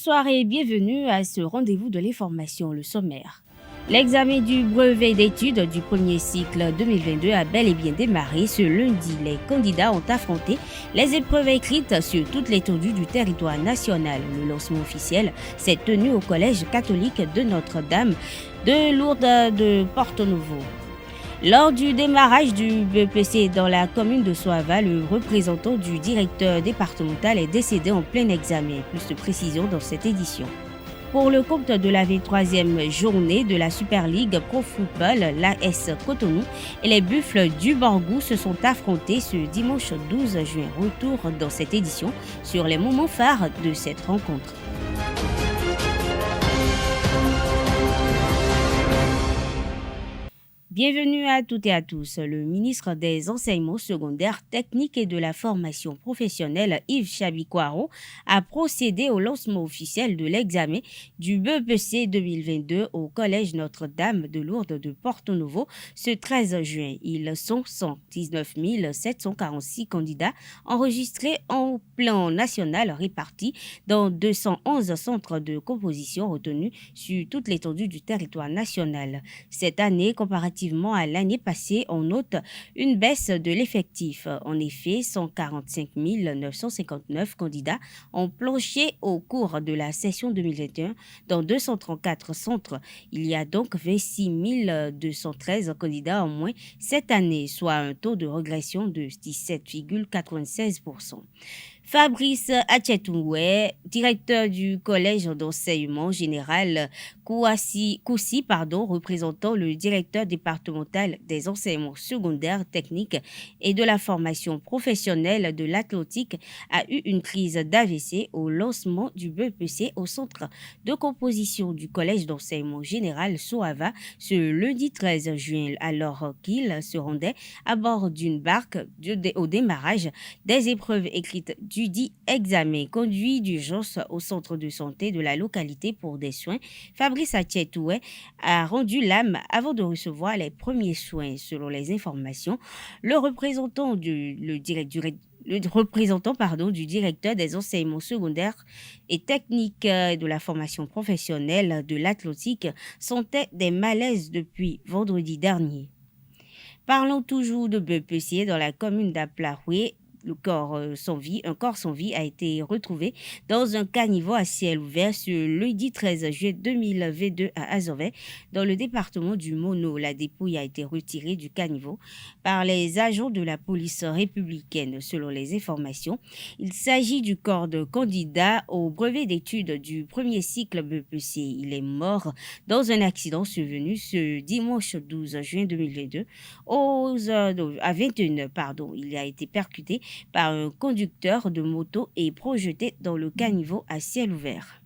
Bonsoir et bienvenue à ce rendez-vous de l'information, le sommaire. L'examen du brevet d'études du premier cycle 2022 a bel et bien démarré. Ce lundi, les candidats ont affronté les épreuves écrites sur toute l'étendue du territoire national. Le lancement officiel s'est tenu au Collège catholique de Notre-Dame de Lourdes de Porto-Novo. Lors du démarrage du BEPC dans la commune de Soava, le représentant du directeur départemental est décédé en plein examen. Plus de précisions dans cette édition. Pour le compte de la 23e journée de la Super League Pro Football, l'AS Cotonou et les Buffles du Borgou se sont affrontés ce dimanche 12 juin. Retour dans cette édition sur les moments phares de cette rencontre. Bienvenue à toutes et à tous. Le ministre des Enseignements secondaires, techniques et de la formation professionnelle, Yves Chabikwaro, a procédé au lancement officiel de l'examen du BEPC 2022 au Collège Notre-Dame de Lourdes de Porto-Novo ce 13 juin. Ils sont 119 746 candidats enregistrés en plan national répartis dans 211 centres de composition retenus sur toute l'étendue du territoire national. Cette année, comparativement à l'année passée, on note une baisse de l'effectif. En effet, 145 959 candidats ont planché au cours de la session 2021 dans 234 centres. Il y a donc 26 213 candidats en moins cette année, soit un taux de régression de 17,96%. Fabrice Achetoué, directeur du Collège d'enseignement général Koussi, représentant le directeur départemental des enseignements secondaires techniques et de la formation professionnelle de l'athlétique, a eu une crise d'AVC au lancement du BEPC au centre de composition du Collège d'enseignement général Soava ce lundi 13 juin, alors qu'il se rendait à bord d'une barque au démarrage des épreuves écrites du dit examen. Conduit d'urgence au centre de santé de la localité pour des soins, Fabrice Achetoué a rendu l'âme avant de recevoir les premiers soins. Selon les informations, le représentant du directeur des enseignements secondaires et techniques de la formation professionnelle de l'athlétique sentait des malaises depuis vendredi dernier. Parlons toujours de BEPC dans la commune d'Aplaoué. Un corps sans vie a été retrouvé dans un caniveau à ciel ouvert ce lundi 13 juillet 2022 à Azové, dans le département du Mono. La dépouille a été retirée du caniveau par les agents de la police républicaine. Selon les informations, il s'agit du corps de candidat au brevet d'études du premier cycle BEPC. Il est mort dans un accident survenu ce dimanche 12 juin 2022 à 21h. Il a été percuté par un conducteur de moto et projeté dans le caniveau à ciel ouvert.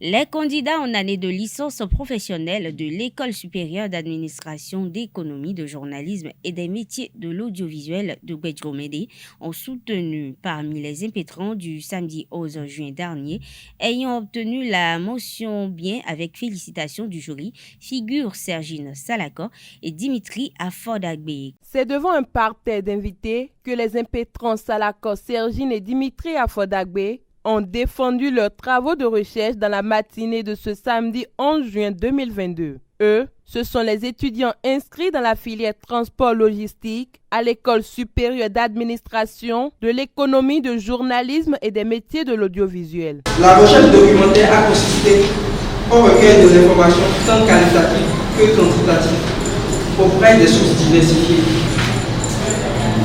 Les candidats en année de licence professionnelle de l'École supérieure d'administration, d'économie, de journalisme et des métiers de l'audiovisuel de Guedjomede ont soutenu parmi les impétrants du samedi 11 juin dernier, ayant obtenu la mention bien avec félicitations du jury, figurent Sergine Salako et Dimitri Afodagbe. C'est devant un parterre d'invités que les impétrants Salako, Sergine et Dimitri Afodagbe ont défendu leurs travaux de recherche dans la matinée de ce samedi 11 juin 2022. Eux, ce sont les étudiants inscrits dans la filière transport logistique à l'École supérieure d'administration, de l'économie, de journalisme et des métiers de l'audiovisuel. La recherche documentaire a consisté au recueil de l'information tant qualitative que quantitative auprès des sources diversifiées.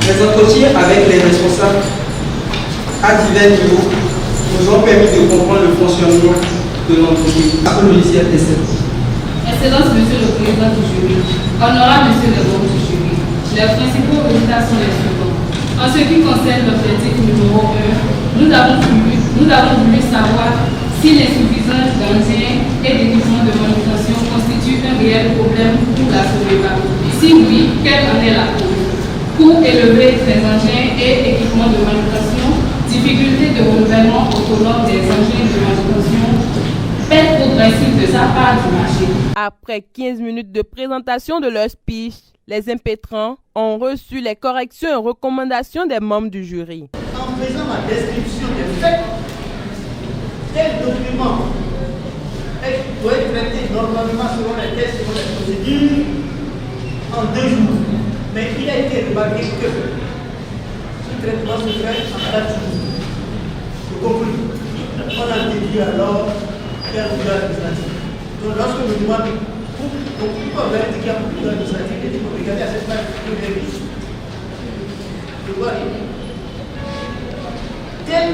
Les entretiens avec les responsables à divers niveaux nous ont permis de comprendre le fonctionnement de l'entreprise. Le logiciel est Excellence, Monsieur le Président du jury, honorable Monsieur le membre du jury, les principaux résultats sont les suivants. En ce qui concerne l'objectif numéro 1, nous avons voulu savoir si l'insuffisance d'engins et d'équipements de manutention constitue un réel problème pour la Soleva. Si oui, quelle en est la cause? Coût élevé des engins et équipements de manutention, difficulté de renouvellement autonome des engins de manutention, perte progressive de sa part du marché. Après 15 minutes de présentation de leur speech, les impétrants ont reçu les corrections et recommandations des membres du jury. En faisant la description des faits tel document doit être traité normalement selon les tests, selon les procédures, en 2 jours. Mais il a été remarqué que ce traitement se fait en 4 jours. Vous comprenez? On a déduit alors faire le bureau administratif. Donc lorsque je me demande pourquoi vérifier qu'il y a un bureau administratif, il faut regarder à cette page de vérifier. Je vois tel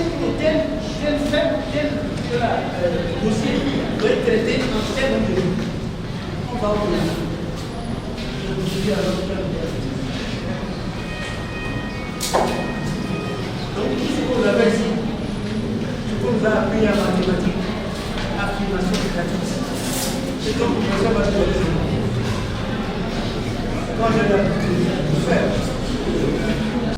dossier doit être traité en tel nombre de jours. On va au delà. Je vous dis alors donc tout ce qu'on avait ici, ce qu'on nous a appris en mathématiques, affirmation statique, c'est comme le professeur va se dire. Quand je l'ai faire.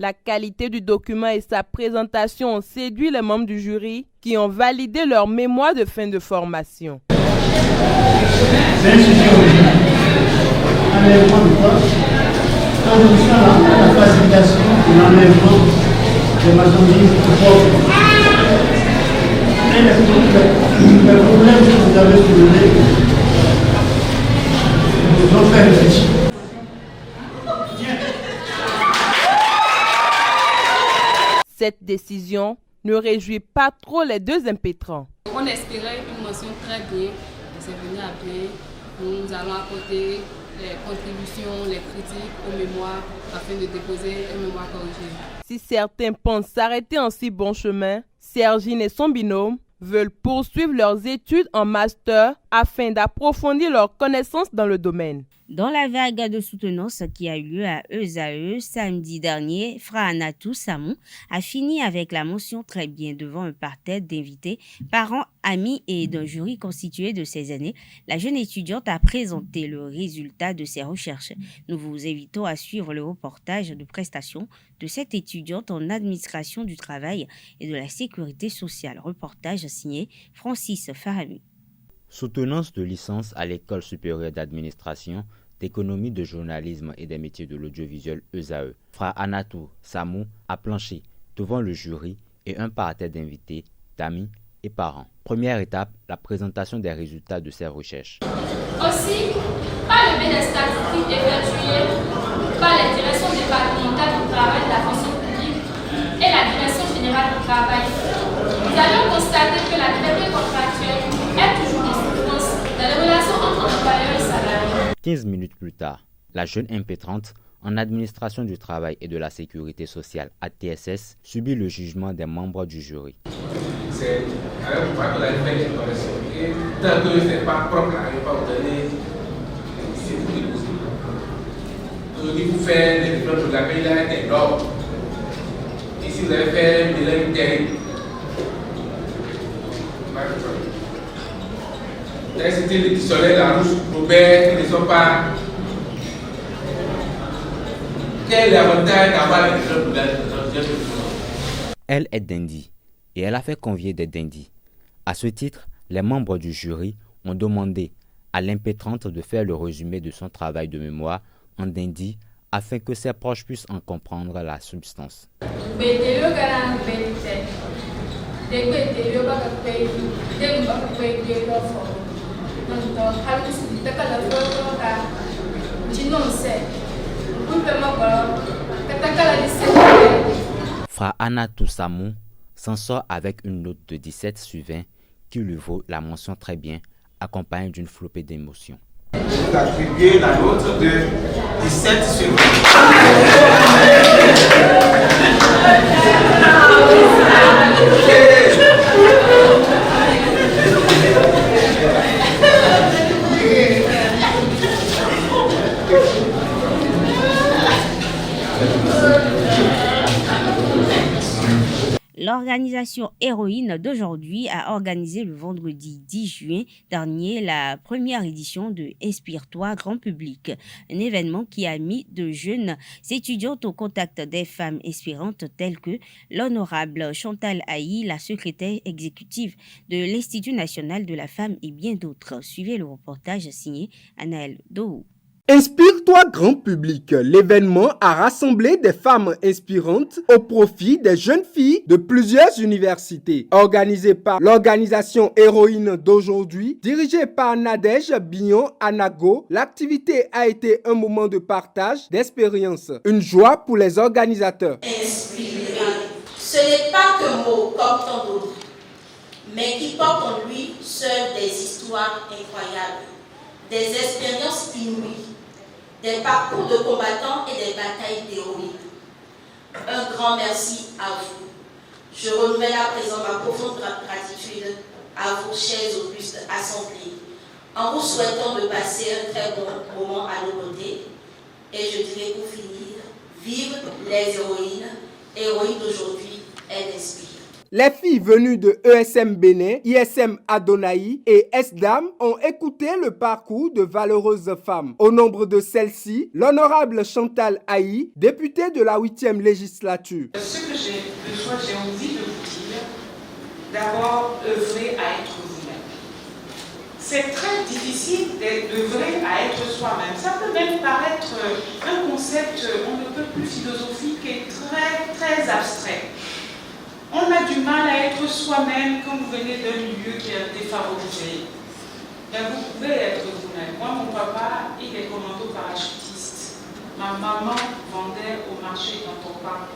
La qualité du document et sa présentation ont séduit les membres du jury qui ont validé leur mémoire de fin de formation. C'est un sujet original. Enlèvement de poste, introduction à la facilitation de l'enlèvement des marchandises propres. Et les problèmes que vous avez soulevés nous ont fait réfléchir. Cette décision ne réjouit pas trop les 2 impétrants. On espérait une mention très bien, c'est venu à bien. Nous allons apporter les contributions, les critiques aux mémoires afin de déposer un mémoire corrigé. Si certains pensent s'arrêter en si bon chemin, Sergine et son binôme veulent poursuivre leurs études en master afin d'approfondir leurs connaissances dans le domaine. Dans la vague de soutenance qui a eu lieu à ESAE samedi dernier, Fra Anatou Samou a fini avec la mention très bien devant un parterre d'invités, parents, amis et d'un jury constitué de ses aînés. La jeune étudiante a présenté le résultat de ses recherches. Nous vous invitons à suivre le reportage de prestation de cette étudiante en administration du travail et de la sécurité sociale. Reportage signé Francis Farami. Soutenance de licence à l'École supérieure d'administration, d'économie, de journalisme et des métiers de l'audiovisuel ESAE. Fra Anatou Samou a planché devant le jury et un parterre d'invités, d'amis et parents. Première étape, la présentation des résultats de ses recherches. Aussi, par le biais des statistiques effectuées par les directions départementales du travail de la fonction publique et la direction générale du travail, nous allons constater que la liberté contractuelle est toujours en souffrance dans les relations entre employeurs et salariés. 15 minutes plus tard, la jeune impétrante en administration du travail et de la sécurité sociale ATSS subit le jugement des membres du jury. C'est un point que vous allez faire des corrections. Et tant que ce n'est pas propre, je ne vais pas vous donner. C'est vous qui posez. Aujourd'hui, vous faites les diplômes, vous avez là des normes. Ici, vous avez fait un bilan terrible. C'était le dictionnaire Larousse, Robert, qui ne sont pas. Quel est l'avantage d'avoir les diplômes de Elle est dindi et elle a fait convier des dindis. À ce titre, les membres du jury ont demandé à l'impétrante de faire le résumé de son travail de mémoire en dindi afin que ses proches puissent en comprendre la substance. Fra Anatou Samou s'en sort avec une note de 17 sur 20 qui lui vaut la mention très bien, accompagnée d'une flopée d'émotions. Vous attribuez la note de 17 sur 20. L'organisation Héroïne d'aujourd'hui a organisé le vendredi 10 juin dernier la première édition de Inspire-toi grand public, un événement qui a mis de jeunes étudiantes au contact des femmes inspirantes telles que l'honorable Chantal Haï, la secrétaire exécutive de l'Institut national de la femme et bien d'autres. Suivez le reportage signé Anaël Dohou. Inspire-toi grand public. L'événement a rassemblé des femmes inspirantes au profit des jeunes filles de plusieurs universités. Organisé par l'organisation Héroïne d'aujourd'hui, dirigée par Nadège Bignon Anago, l'activité a été un moment de partage, d'expérience, une joie pour les organisateurs. Inspirer, ce n'est pas qu'un mot comme tant d'autres, mais qui porte en lui seul des histoires incroyables, des expériences inouïes, des parcours de combattants et des batailles d'héroïnes. Un grand merci à vous. Je renouvelle à présent ma profonde gratitude à vous, chers augustes assemblés, en vous souhaitant de passer un très bon moment à nos côtés. Et je dirais pour finir, vive les héroïnes d'aujourd'hui, elles inspirent. Les filles venues de ESM Bénin, ISM Adonaï et SDAM ont écouté le parcours de valeureuses femmes. Au nombre de celles-ci, l'honorable Chantal Haï, députée de la 8e législature. Ce que j'ai besoin, j'ai envie de vous dire, d'abord, œuvrer à être vous-même. C'est très difficile d'œuvrer à être soi-même. Ça peut même paraître un concept on ne peut plus philosophique et très, très abstrait. On a du mal à être soi-même quand vous venez d'un milieu qui est défavorisé. Mais vous pouvez être vous-même. Moi, mon papa, il est commando parachutiste. Ma maman vendait au marché dans ton parc.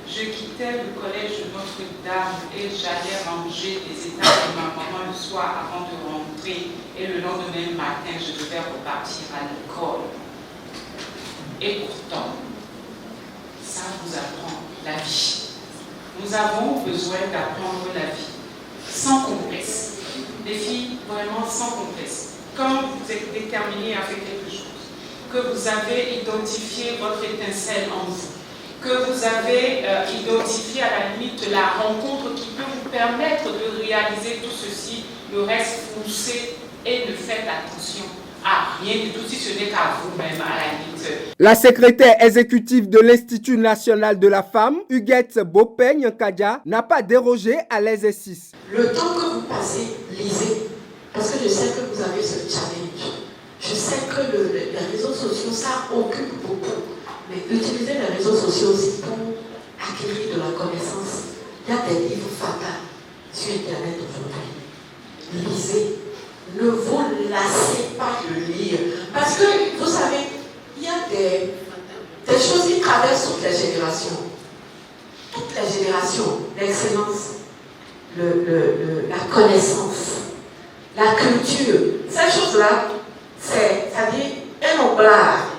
Je quittais le collège de Notre-Dame et j'allais ranger les états de ma maman le soir avant de rentrer. Et le lendemain matin, je devais repartir à l'école. Et pourtant, ça vous apprend la vie. Nous avons besoin d'apprendre la vie, sans complexe. Les filles, vraiment sans complexe. Quand vous êtes déterminé à faire quelque chose, que vous avez identifié votre étincelle en vous, que vous avez identifié à la limite la rencontre qui peut vous permettre de réaliser tout ceci, le reste poussez et ne faites attention à rien du tout si ce n'est qu'à vous-même à la limite. La secrétaire exécutive de l'Institut national de la femme, Huguette Bopeigne Kadia, n'a pas dérogé à l'exercice. Le temps que vous passez, lisez, parce que je sais que vous avez ce challenge. Je sais que les réseaux sociaux, ça occupe beaucoup. Mais utilisez les réseaux sociaux aussi pour acquérir de la connaissance. Il y a des livres fatals sur Internet aujourd'hui. Lisez. Ne vous lassez pas de lire. Parce que, vous savez, il y a des choses qui traversent toutes les générations. Toutes les générations. L'excellence, la connaissance, la culture. Ces choses-là, c'est-à-dire un oblard.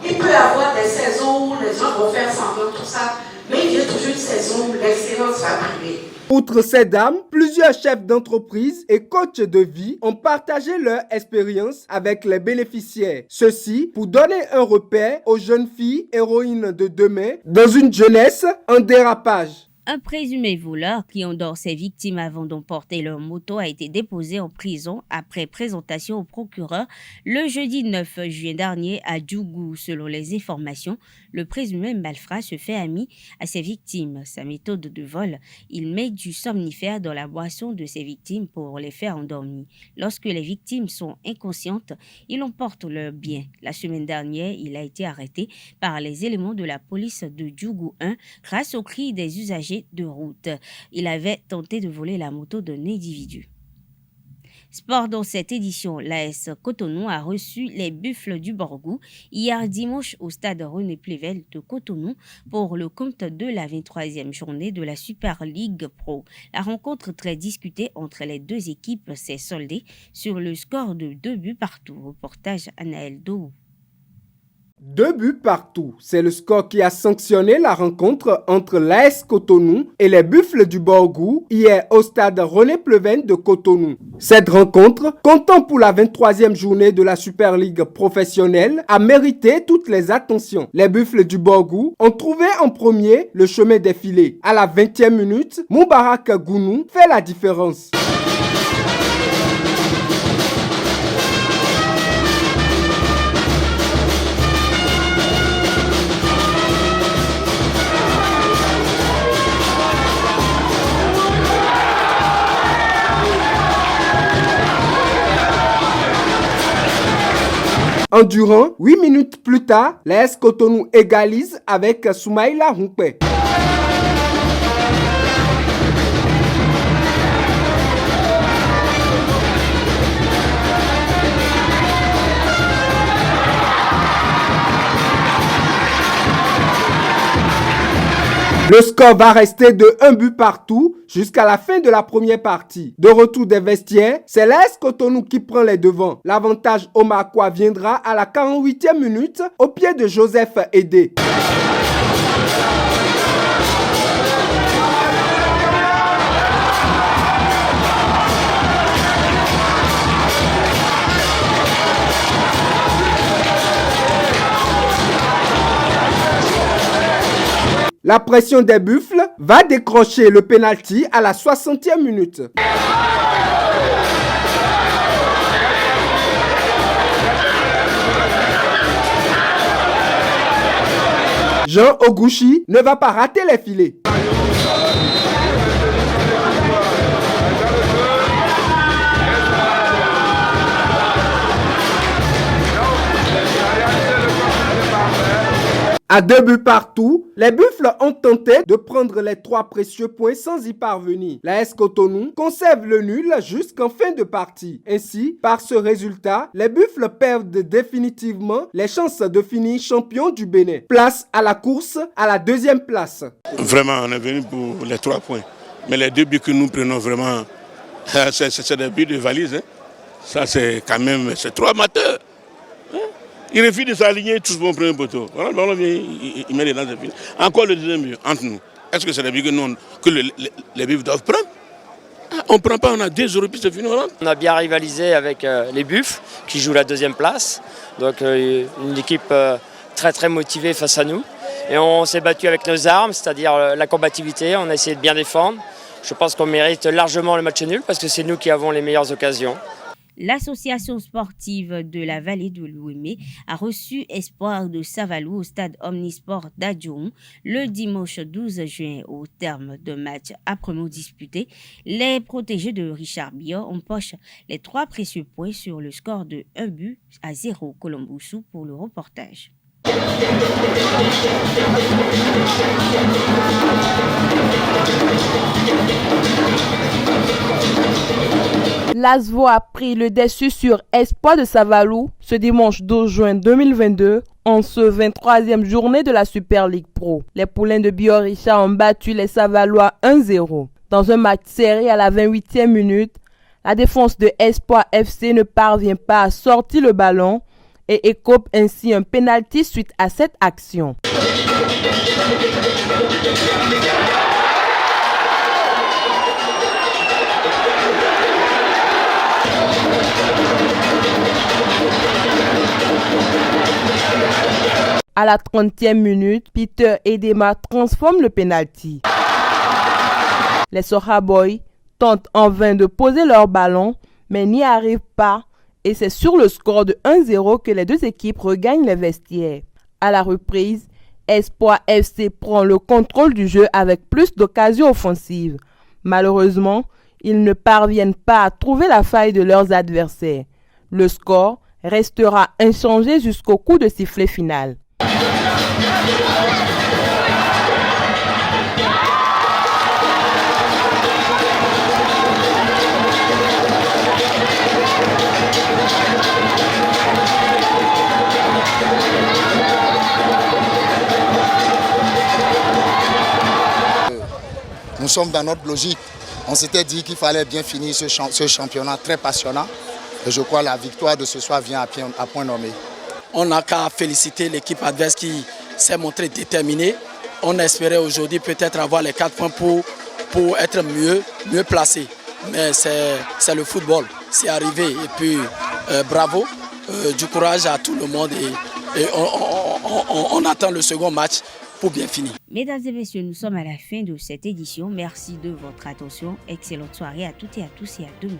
Il peut y avoir des saisons où les gens vont faire semblant tout ça, mais il y a toujours une saison où l'excellence va primer. Outre ces dames, plusieurs chefs d'entreprise et coachs de vie ont partagé leur expérience avec les bénéficiaires. Ceci pour donner un repère aux jeunes filles héroïnes de demain dans une jeunesse en dérapage. Un présumé voleur qui endort ses victimes avant d'emporter leur moto a été déposé en prison après présentation au procureur le jeudi 9 juin dernier à Djougou. Selon les informations, le présumé malfrat se fait ami à ses victimes. Sa méthode de vol, il met du somnifère dans la boisson de ses victimes pour les faire endormir. Lorsque les victimes sont inconscientes, il emporte leurs biens. La semaine dernière, il a été arrêté par les éléments de la police de Djougou 1 grâce au cri des usagers de route. Il avait tenté de voler la moto d'un individu. Sport dans cette édition, l'AS Cotonou a reçu les Buffles du Borgou hier dimanche au stade René Plevel de Cotonou pour le compte de la 23e journée de la Super League Pro. La rencontre très discutée entre les deux équipes s'est soldée sur le score de 2 buts partout. Reportage Anaël Dou. 2 buts partout, c'est le score qui a sanctionné la rencontre entre l'AS Cotonou et les Buffles du Borgou hier au stade René Pleven de Cotonou. Cette rencontre, comptant pour la 23e journée de la Super League professionnelle, a mérité toutes les attentions. Les Buffles du Borgou ont trouvé en premier le chemin des filets. À la 20e minute, Moubarak Gounou fait la différence. Endurant, 8 minutes plus tard, l'AS Cotonou égalise avec Soumaïla Humpé. Le score va rester de 1 but partout jusqu'à la fin de la première partie. De retour des vestiaires, c'est l'AS Cotonou qui prend les devants. L'avantage omakois viendra à la 48e minute au pied de Joseph Edé. La pression des Buffles va décrocher le pénalty à la 60e minute. Jean Ogouchi ne va pas rater les filets. À 2 buts partout, les Buffles ont tenté de prendre les 3 précieux points sans y parvenir. L'AS Cotonou conserve le nul jusqu'en fin de partie. Ainsi, par ce résultat, les Buffles perdent définitivement les chances de finir champion du Bénin. Place à la course à la 2e place. Vraiment, on est venu pour les 3 points. Mais les 2 buts que nous prenons vraiment, c'est des buts de valise. Hein. Ça, c'est quand même, c'est 3 amateurs. Il refuse de s'aligner, tous vont prendre un poteau. Voilà, le ballon vient, il met les dents, c'est fini. Encore le deuxième but, entre nous. Est-ce que c'est des buts que les Buffles doivent prendre? On ne prend pas, on a 2 puis c'est fini. Voilà. On a bien rivalisé avec les Buffles, qui jouent la 2e place. Donc une équipe très très motivée face à nous. Et on s'est battu avec nos armes, c'est-à-dire la combativité. On a essayé de bien défendre. Je pense qu'on mérite largement le match nul parce que c'est nous qui avons les meilleures occasions. L'association sportive de la vallée de l'Ouémé a reçu Espoir de Savalou au stade Omnisport d'Adjoum le dimanche 12 juin. Au terme d'un match âprement disputé, les protégés de Richard Biot empochent les 3 précieux points sur le score de 1-0 Colomboussou pour le reportage. L'ASVO a pris le dessus sur Espoir de Savalou ce dimanche 12 juin 2022 en ce 23e journée de la Super League Pro. Les poulains de Biot-Richard ont battu les Savalois 1-0. Dans un match serré à la 28e minute, la défense de Espoir FC ne parvient pas à sortir le ballon et écope ainsi un pénalty suite à cette action. À la 30e minute, Peter Edema transforme le pénalty. Les Soha Boys tentent en vain de poser leur ballon, mais n'y arrivent pas. Et c'est sur le score de 1-0 que les 2 équipes regagnent les vestiaires. À la reprise, Espoir FC prend le contrôle du jeu avec plus d'occasions offensives. Malheureusement, ils ne parviennent pas à trouver la faille de leurs adversaires. Le score restera inchangé jusqu'au coup de sifflet final. Nous sommes dans notre logique. On s'était dit qu'il fallait bien finir ce championnat très passionnant. Et je crois que la victoire de ce soir vient à point nommé. On n'a qu'à féliciter l'équipe adverse qui s'est montrée déterminée. On espérait aujourd'hui peut-être avoir les 4 points pour être mieux placé. Mais c'est le football, c'est arrivé. Et puis bravo, du courage à tout le monde et on attend le second match pour bien finir. Mesdames et messieurs, nous sommes à la fin de cette édition. Merci de votre attention. Excellente soirée à toutes et à tous et à demain.